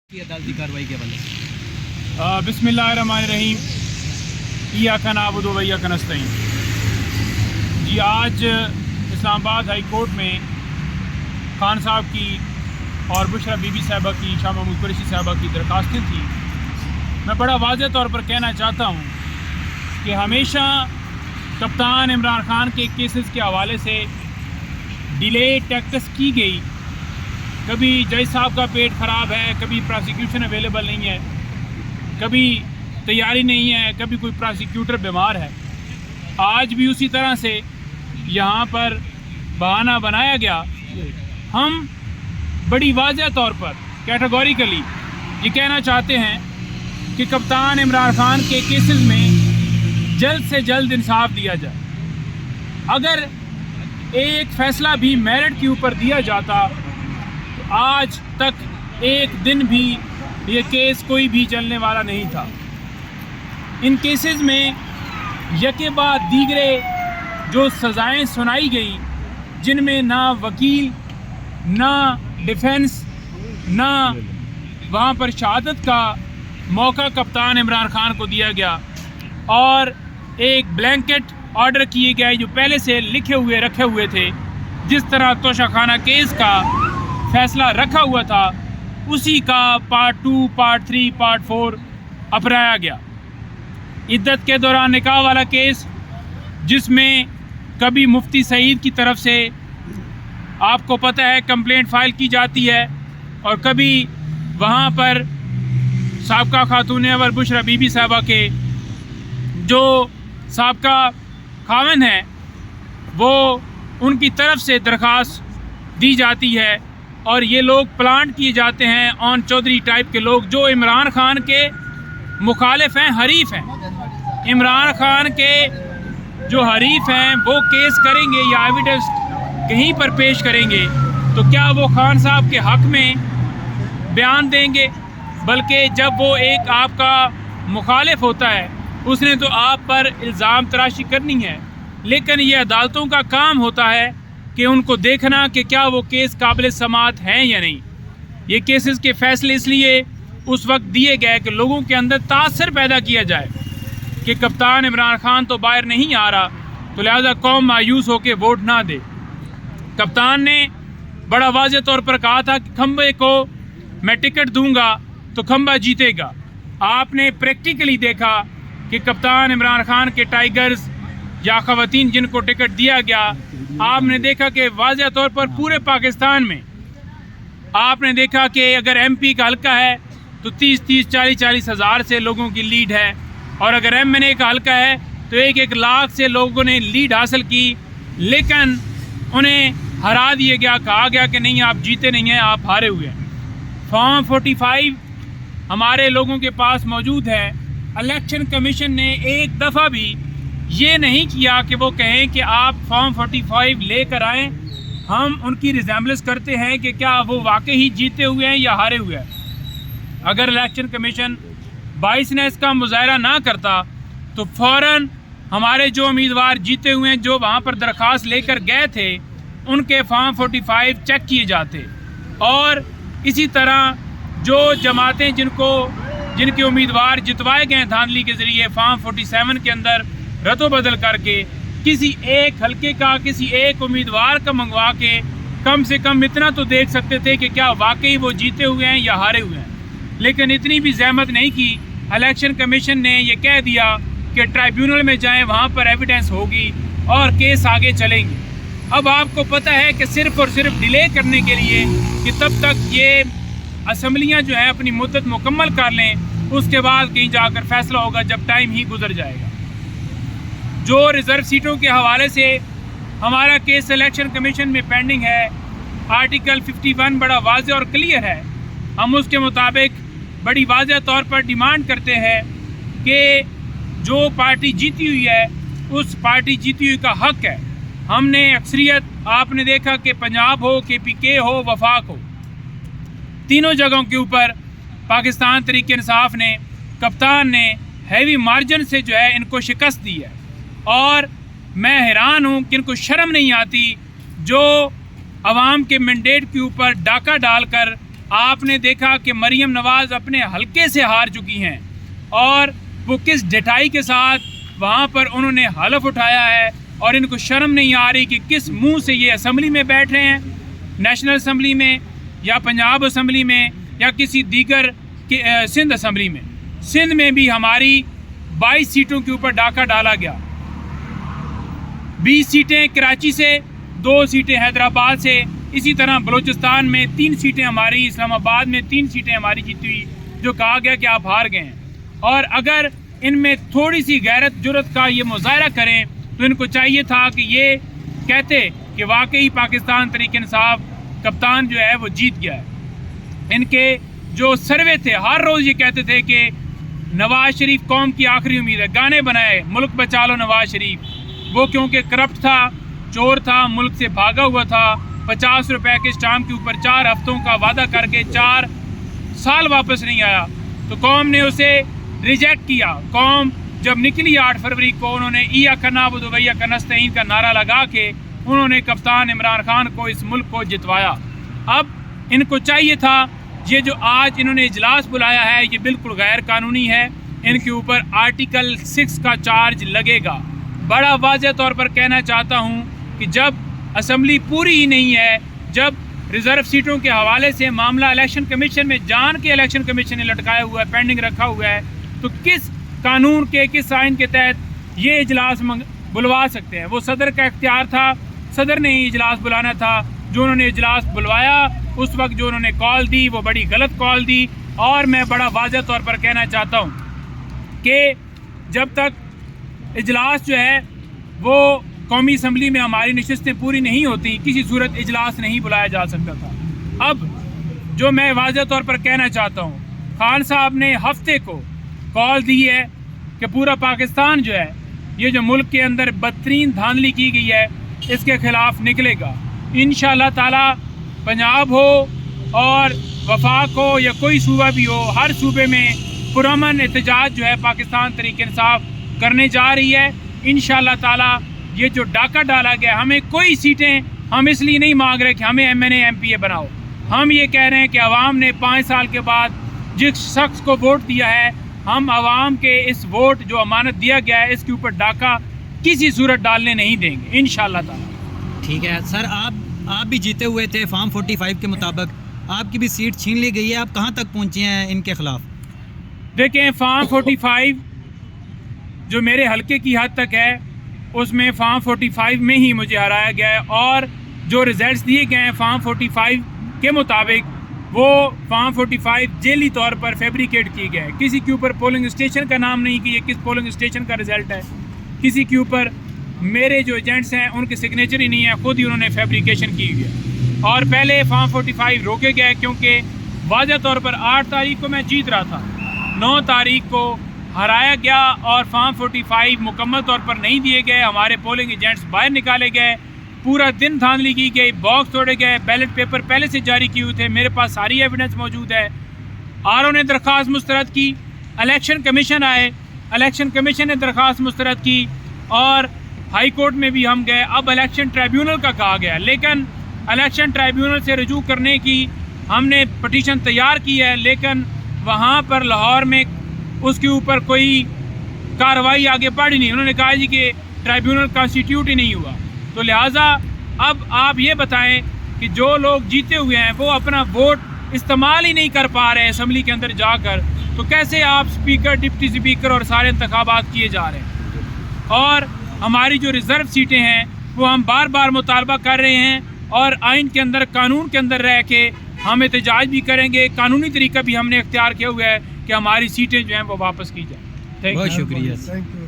की अदालती कार्रवाई के हवाले से बिस्मिल्लाहिर्रहमानिर्रहीम इय्याका नअबुदु व इय्याका नस्तईन। जी आज इस्लामाबाद हाई कोर्ट में खान साहब की और बुशरा बीबी साहिबा की, शाह महमूद कुरैशी साहिबा की दरखास्तें थी। मैं बड़ा वाज़ेह तौर पर कहना चाहता हूँ कि हमेशा कप्तान इमरान खान के केसेस के हवाले से डिले टैक्टिक्स की गई। कभी जज साहब का पेट ख़राब है, कभी प्रोसिक्यूशन अवेलेबल नहीं है, कभी तैयारी नहीं है, कभी कोई प्रोसिक्यूटर बीमार है। आज भी उसी तरह से यहाँ पर बहाना बनाया गया। हम बड़ी वाज़ेह तौर पर कैटेगोरिकली ये कहना चाहते हैं कि कप्तान इमरान खान के केसेस में जल्द से जल्द इंसाफ दिया जाए। अगर एक फ़ैसला भी मेरिट के ऊपर दिया जाता तो आज तक एक दिन भी ये केस कोई भी चलने वाला नहीं था। इन केसेस में यके बाद दीगरे जो सज़ाएं सुनाई गई, जिनमें ना वकील, ना डिफेंस, ना वहाँ पर शहादत का मौका कप्तान इमरान खान को दिया गया और एक ब्लैंकेट ऑर्डर किए गए जो पहले से लिखे रखे हुए थे। जिस तरह तोशाखाना केस का फैसला रखा हुआ था, उसी का पार्ट 2, पार्ट 3, पार्ट 4 अपनाया गया। इद्दत के दौरान निकाह वाला केस, जिसमें कभी मुफ्ती सईद की तरफ से आपको पता है कंप्लेंट फ़ाइल की जाती है और कभी वहाँ पर साबका खातून अवर बुशरा बीबी साहिबा के जो साबका खावन है वो उनकी तरफ से दरख्वास्त दी जाती है और ये लोग प्लांट किए जाते हैं ऑन चौधरी टाइप के लोग जो इमरान खान के मुखालिफ हैं, हरीफ हैं। इमरान खान के जो हरीफ हैं वो केस करेंगे या एविडेंस कहीं पर पेश करेंगे तो क्या वो खान साहब के हक़ में बयान देंगे? बल्कि जब वो एक आपका मुखालिफ होता है उसने तो आप पर इल्ज़ाम तराशी करनी है, लेकिन ये अदालतों का काम होता है कि उनको देखना कि क्या वो केस काबिल समाअत हैं या नहीं। ये केसेस के फ़ैसले इसलिए उस वक्त दिए गए कि लोगों के अंदर तासर पैदा किया जाए कि कप्तान इमरान खान तो बाहर नहीं आ रहा, तो लिहाजा कौम मायूस होकर वोट ना दे। कप्तान ने बड़ा वाज़ेह तौर पर कहा था कि खंबे को मैं टिकट दूंगा तो खंबा जीतेगा। आपने प्रैक्टिकली देखा कि कप्तान इमरान खान के टाइगर्स या ख़वातीन जिनको टिकट दिया गया, आपने देखा कि वाज़ेह तौर पर पूरे पाकिस्तान में आपने देखा कि अगर एमपी का हल्का है तो 30-30, 40-40 हज़ार से लोगों की लीड है और अगर एमएनए का हल्का है तो 1-1 लाख से लोगों ने लीड हासिल की, लेकिन उन्हें हरा दिया गया। कहा गया कि नहीं, आप जीते नहीं हैं, आप हारे हुए हैं। फॉर्म 45 हमारे लोगों के पास मौजूद है। इलेक्शन कमीशन ने एक दफ़ा भी ये नहीं किया कि वो कहें कि आप फॉर्म 45 लेकर आएँ। हम उनकी रिजेम्बलेंस करते हैं कि क्या वो वाकई जीते हुए हैं या हारे हुए हैं। अगर इलेक्शन कमीशन बाइसनेस का मुजाहरा ना करता तो फ़ौरन हमारे जो उम्मीदवार जीते हुए हैं, जो वहाँ पर दरख्वास्त लेकर गए थे, उनके फॉर्म 45 चेक किए जाते और इसी तरह जो जमातें जिनके उम्मीदवार जितवाए गए धांधली के ज़रिए फॉर्म 47 के अंदर रद्द बदल करके किसी एक हल्के का, किसी एक उम्मीदवार का मंगवा के कम से कम इतना तो देख सकते थे कि क्या वाकई वो जीते हुए हैं या हारे हुए हैं। लेकिन इतनी भी जहमत नहीं की। इलेक्शन कमीशन ने ये कह दिया कि ट्राइब्यूनल में जाएं, वहाँ पर एविडेंस होगी और केस आगे चलेंगे। अब आपको पता है कि सिर्फ़ और सिर्फ डिले करने के लिए कि तब तक ये असम्बलियाँ जो हैं अपनी मुद्दत मुकम्मल कर लें, उसके बाद कहीं जाकर फैसला होगा जब टाइम ही गुजर जाएगा। जो रिज़र्व सीटों के हवाले से हमारा केस इलेक्शन कमीशन में पेंडिंग है, आर्टिकल 51 बड़ा वाज़ेह और क्लियर है। हम उसके मुताबिक बड़ी वाज़ेह तौर पर डिमांड करते हैं कि जो पार्टी जीती हुई है उस पार्टी जीती हुई का हक़ है। हमने अक्सरियत आपने देखा कि पंजाब हो, KPK हो, वफाक हो, तीनों जगहों के ऊपर पाकिस्तान तहरीक इंसाफ ने, कप्तान ने हैवी मार्जिन से जो है इनको शिकस्त दी है। और मैं हैरान हूँ कि इनको शर्म नहीं आती जो आवाम के मैंडेट के ऊपर डाका डालकर आपने देखा कि मरीम नवाज़ अपने हलके से हार चुकी हैं और वो किस डटाई के साथ वहाँ पर उन्होंने हलफ उठाया है, और इनको शर्म नहीं आ रही कि किस मुंह से ये असम्बली में बैठ रहे हैं, नेशनल असम्बली में या पंजाब असम्बली में या किसी दीगर सिंध असम्बली में। सिंध में भी हमारी 22 सीटों के ऊपर डाका डाला गया, 20 सीटें कराची से, 2 सीटें हैदराबाद से, इसी तरह बलूचिस्तान में 3 सीटें हमारी, इस्लामाबाद में 3 सीटें हमारी जीती हुई, जो कहा गया कि आप हार गए हैं। और अगर इनमें थोड़ी सी गैरत जुर्रत का ये मुजाहरा करें तो इनको चाहिए था कि ये कहते कि वाकई पाकिस्तान तहरीक इंसाफ कप्तान जो है वो जीत गया है। इनके जो सर्वे थे हर रोज़ ये कहते थे कि नवाज शरीफ कौम की आखिरी उम्मीद है, गाने बनाए मुल्क बचा लो नवाज शरीफ, वो क्योंकि करप्ट था, चोर था, मुल्क से भागा हुआ था, 50 रुपए के स्टाम्प के ऊपर 4 हफ्तों का वादा करके 4 साल वापस नहीं आया, तो कौम ने उसे रिजेक्ट किया। कौम जब निकली 8 फरवरी को, उन्होंने इय्याका नअबुदु व इय्याका नस्तईन का नारा लगा के उन्होंने कप्तान इमरान खान को, इस मुल्क को जितवाया। अब इनको चाहिए था, ये जो आज इन्होंने इजलास बुलाया है ये बिल्कुल गैर कानूनी है, इनके ऊपर आर्टिकल 6 का चार्ज लगेगा। बड़ा वाज़ेह तौर पर कहना चाहता हूँ कि जब असम्बली पूरी ही नहीं है, जब रिज़र्व सीटों के हवाले से मामला इलेक्शन कमीशन में जान के इलेक्शन कमीशन ने लटकाया हुआ है, पेंडिंग रखा हुआ है, तो किस कानून के, किस आइन के तहत ये इजलास बुलवा सकते हैं? वो सदर का इख्तियार था, सदर ने ही इजलास बुलाना था। जो उन्होंने इजलास बुलवाया उस वक्त जो उन्होंने कॉल दी वो बड़ी गलत कॉल दी। और मैं बड़ा वाज़ेह तौर पर कहना चाहता हूँ कि जब तक इजलास जो है वो कौमी असम्बली में हमारी नशिस्तें पूरी नहीं होती, किसी सूरत इजलास नहीं बुलाया जा सकता था। अब जो मैं वाज़ेह तौर पर कहना चाहता हूँ, खान साहब ने हफ्ते को कॉल दी है कि पूरा पाकिस्तान जो है, ये जो मुल्क के अंदर बदतरीन धांधली की गई है, इसके ख़िलाफ़ निकलेगा। इंशाअल्लाह ताला पंजाब हो और वफाक हो या कोई सूबा भी हो, हर सूबे में पुरअमन एहतजाज जो है पाकिस्तान तहरीक इंसाफ करने जा रही है। इंशाअल्लाह ताला ये जो डाका डाला गया, हमें कोई सीटें हम इसलिए नहीं मांग रहे कि हमें MNA MPA बनाओ, हम ये कह रहे हैं कि अवाम ने 5 साल के बाद जिस शख्स को वोट दिया है, हम आवाम के इस वोट जो अमानत दिया गया है इसके ऊपर डाका किसी सूरत डालने नहीं देंगे इंशाअल्लाह ताला। ठीक है सर, आप भी जीते हुए थे, फॉर्म 45 के मुताबिक आपकी भी सीट छीन ली गई है, आप कहाँ तक पहुँचे हैं इनके ख़िलाफ़? देखें, फॉर्म 45 जो मेरे हलके की हद तक है उसमें फॉर्म 45 में ही मुझे हराया गया है, और जो रिजल्ट्स दिए गए हैं फॉर्म 45 के मुताबिक वो फॉर्म 45 जेली तौर पर फैब्रिकेट किए गए हैं। किसी के ऊपर पोलिंग स्टेशन का नाम नहीं कि ये किस पोलिंग स्टेशन का रिज़ल्ट है, किसी के ऊपर मेरे जो एजेंट्स हैं उनके सिग्नेचर ही नहीं है, खुद ही उन्होंने फैब्रिकेशन की हुई है। और पहले फॉर्म 45 रोके गए क्योंकि वाज़ेह तौर पर 8 तारीख को मैं जीत रहा था, 9 तारीख को हराया गया और फॉर्म 45 मुकम्मल तौर पर नहीं दिए गए, हमारे पोलिंग एजेंट्स बाहर निकाले गए, पूरा दिन धांधली की गई, बॉक्स तोड़े गए, बैलेट पेपर पहले से जारी किए हुए थे, मेरे पास सारी एविडेंस मौजूद है। RO ने दरख्वास्त मुस्तरद की, इलेक्शन कमीशन आए, इलेक्शन कमीशन ने दरख्वास्त मुस्तरद की और हाई कोर्ट में भी हम गए। अब इलेक्शन ट्राइब्यूनल का कहा गया, लेकिन इलेक्शन ट्राइब्यूनल से रजू करने की हमने पटिशन तैयार की है, लेकिन वहाँ पर लाहौर में उसके ऊपर कोई कार्रवाई आगे बढ़ी नहीं। उन्होंने कहा जी कि ट्राइब्यूनल कॉन्स्टिट्यूट ही नहीं हुआ। तो लिहाजा अब आप ये बताएं कि जो लोग जीते हुए हैं वो अपना वोट इस्तेमाल ही नहीं कर पा रहे हैं असम्बली के अंदर जाकर, तो कैसे आप स्पीकर, डिप्टी स्पीकर और सारे इंतखाबात किए जा रहे हैं। और हमारी जो रिज़र्व सीटें हैं वो हम बार बार मुतालबा कर रहे हैं और आइन के अंदर, कानून के अंदर रह के हम एहतजाज भी करेंगे। कानूनी तरीका भी हमने इख्तियार किया हुआ है कि हमारी सीटें जो हैं वो वापस की जाए। बहुत शुक्रिया। Thank you.